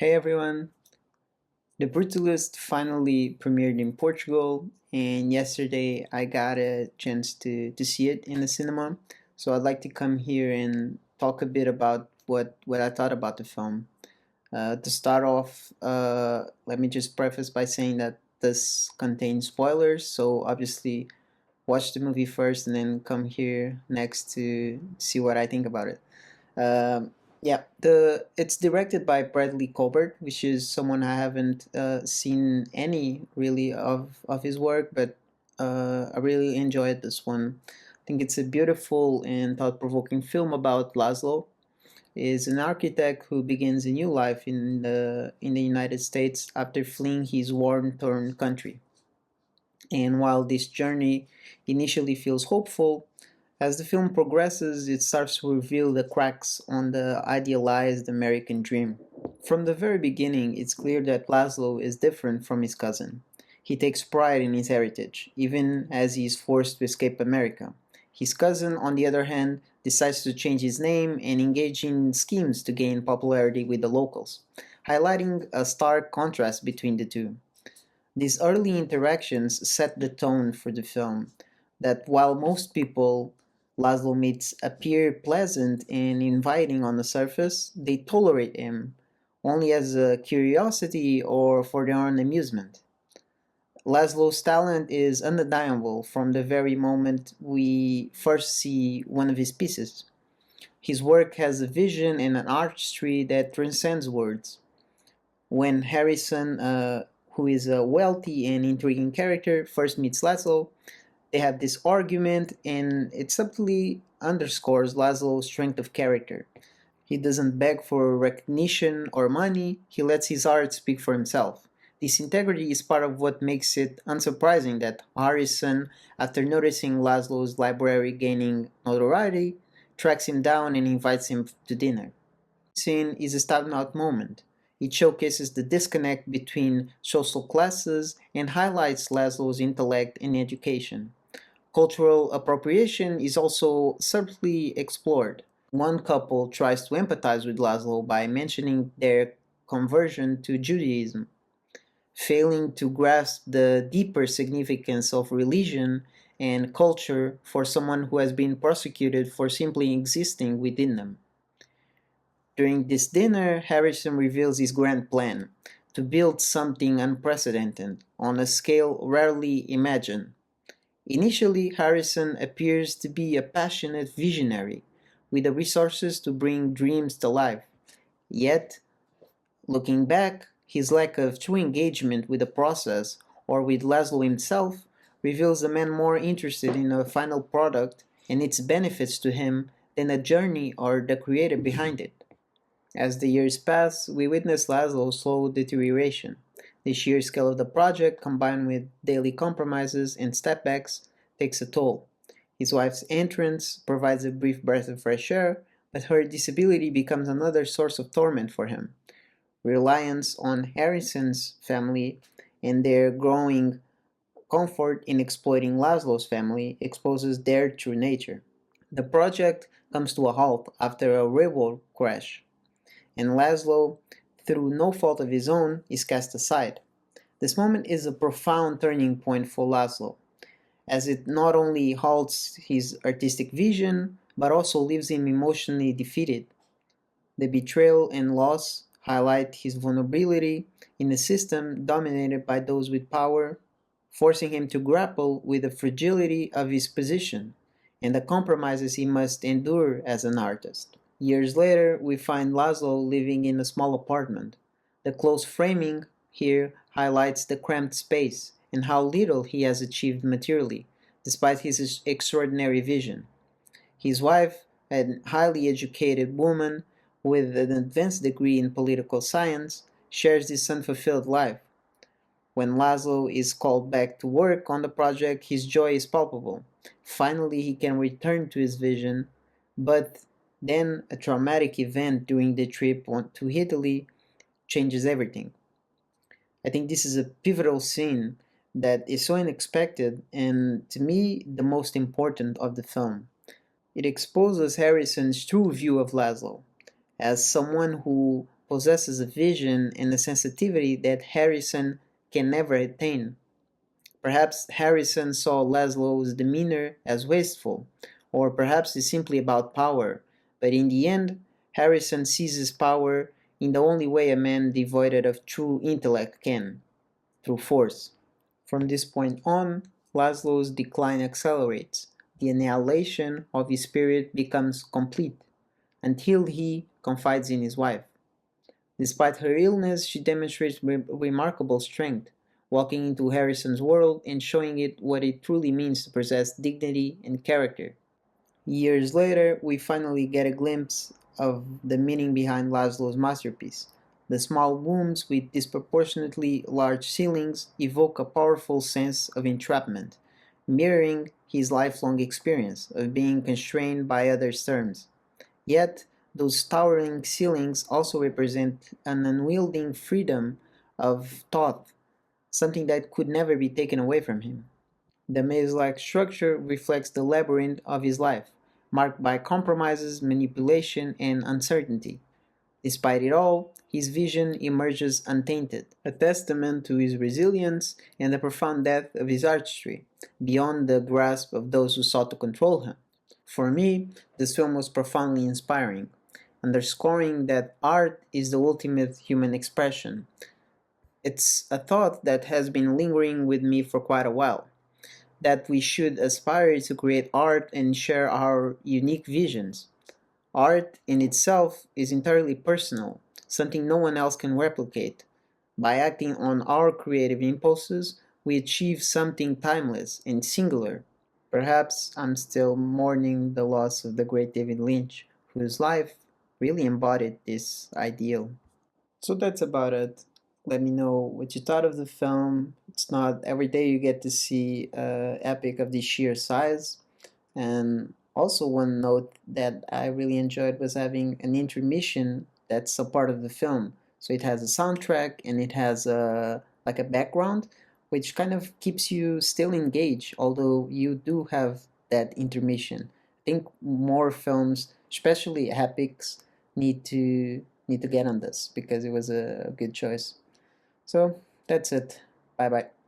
Hey everyone! The Brutalist finally premiered in Portugal, and yesterday I got a chance to see it in the cinema. So I'd like to come here and talk a bit about what I thought about the film. To start off, let me just preface by saying that this contains spoilers, so obviously watch the movie first and then come here next to see what I think about it. Yeah, the it's directed by Bradley Colbert, which is someone I haven't seen any really of his work, but I really enjoyed this one. I think it's a beautiful and thought-provoking film about Laszlo. Is an architect who begins a new life in the United States after fleeing his war-torn country. And while this journey initially feels hopeful, as the film progresses, it starts to reveal the cracks on the idealized American dream. From the very beginning, it's clear that Laszlo is different from his cousin. He takes pride in his heritage, even as he is forced to escape America. His cousin, on the other hand, decides to change his name and engage in schemes to gain popularity with the locals, highlighting a stark contrast between the two. These early interactions set the tone for the film, that while most people Laszlo meets appear pleasant and inviting on the surface, they tolerate him only as a curiosity or for their own amusement. Laszlo's talent is undeniable from the very moment we first see one of his pieces. His work has a vision and an artistry that transcends words. When Harrison, who is a wealthy and intriguing character, first meets Laszlo, they have this argument, and it subtly underscores Laszlo's strength of character. He doesn't beg for recognition or money, he lets his art speak for himself. This integrity is part of what makes it unsurprising that Harrison, after noticing Laszlo's library gaining notoriety, tracks him down and invites him to dinner. Scene is a standout moment. It showcases the disconnect between social classes and highlights Laszlo's intellect and education. Cultural appropriation is also subtly explored. One couple tries to empathize with Laszlo by mentioning their conversion to Judaism, failing to grasp the deeper significance of religion and culture for someone who has been persecuted for simply existing within them. During this dinner, Harrison reveals his grand plan to build something unprecedented on a scale rarely imagined. Initially, Harrison appears to be a passionate visionary with the resources to bring dreams to life. Yet, looking back, his lack of true engagement with the process or with Laszlo himself reveals a man more interested in a final product and its benefits to him than the journey or the creator behind it. As the years pass, we witness Laszlo's slow deterioration. The sheer scale of the project, combined with daily compromises and stepbacks, takes a toll. His wife's entrance provides a brief breath of fresh air, but her disability becomes another source of torment for him. Reliance on Harrison's family and their growing comfort in exploiting Laszlo's family exposes their true nature. The project comes to a halt after a railroad crash, and Laszlo, through no fault of his own, is cast aside. This moment is a profound turning point for Laszlo, as it not only halts his artistic vision, but also leaves him emotionally defeated. The betrayal and loss highlight his vulnerability in a system dominated by those with power, forcing him to grapple with the fragility of his position and the compromises he must endure as an artist. Years later, we find Laszlo living in a small apartment. The close framing here highlights the cramped space and how little he has achieved materially, despite his extraordinary vision. His wife, a highly educated woman with an advanced degree in political science, shares this unfulfilled life. When Laszlo is called back to work on the project, his joy is palpable. Finally, he can return to his vision, but then a traumatic event during the trip to Italy changes everything. I think this is a pivotal scene that is so unexpected and, to me, the most important of the film. It exposes Harrison's true view of Laszlo as someone who possesses a vision and a sensitivity that Harrison can never attain. Perhaps Harrison saw Laszlo's demeanor as wasteful, or perhaps it's simply about power, but in the end, Harrison seizes power in the only way a man devoid of true intellect can, through force. From this point on, Laszlo's decline accelerates. The annihilation of his spirit becomes complete, until he confides in his wife. Despite her illness, she demonstrates remarkable strength, walking into Harrison's world and showing it what it truly means to possess dignity and character. Years later, we finally get a glimpse of the meaning behind Laszlo's masterpiece. The small rooms with disproportionately large ceilings evoke a powerful sense of entrapment, mirroring his lifelong experience of being constrained by others' terms. Yet, those towering ceilings also represent an unwielding freedom of thought, something that could never be taken away from him. The maze-like structure reflects the labyrinth of his life, marked by compromises, manipulation, and uncertainty. Despite it all, his vision emerges untainted, a testament to his resilience and the profound depth of his artistry, beyond the grasp of those who sought to control him. For me, this film was profoundly inspiring, underscoring that art is the ultimate human expression. It's a thought that has been lingering with me for quite a while, that we should aspire to create art and share our unique visions. Art in itself is entirely personal, something no one else can replicate. By acting on our creative impulses, we achieve something timeless and singular. Perhaps I'm still mourning the loss of the great David Lynch, whose life really embodied this ideal. So that's about it. Let me know what you thought of the film. It's not every day you get to see an epic of this sheer size. And also, one note that I really enjoyed was having an intermission that's a part of the film. So it has a soundtrack and it has a like a background, which kind of keeps you still engaged, although you do have that intermission. I think more films, especially epics, need to get on this because it was a good choice. So that's it. Bye bye.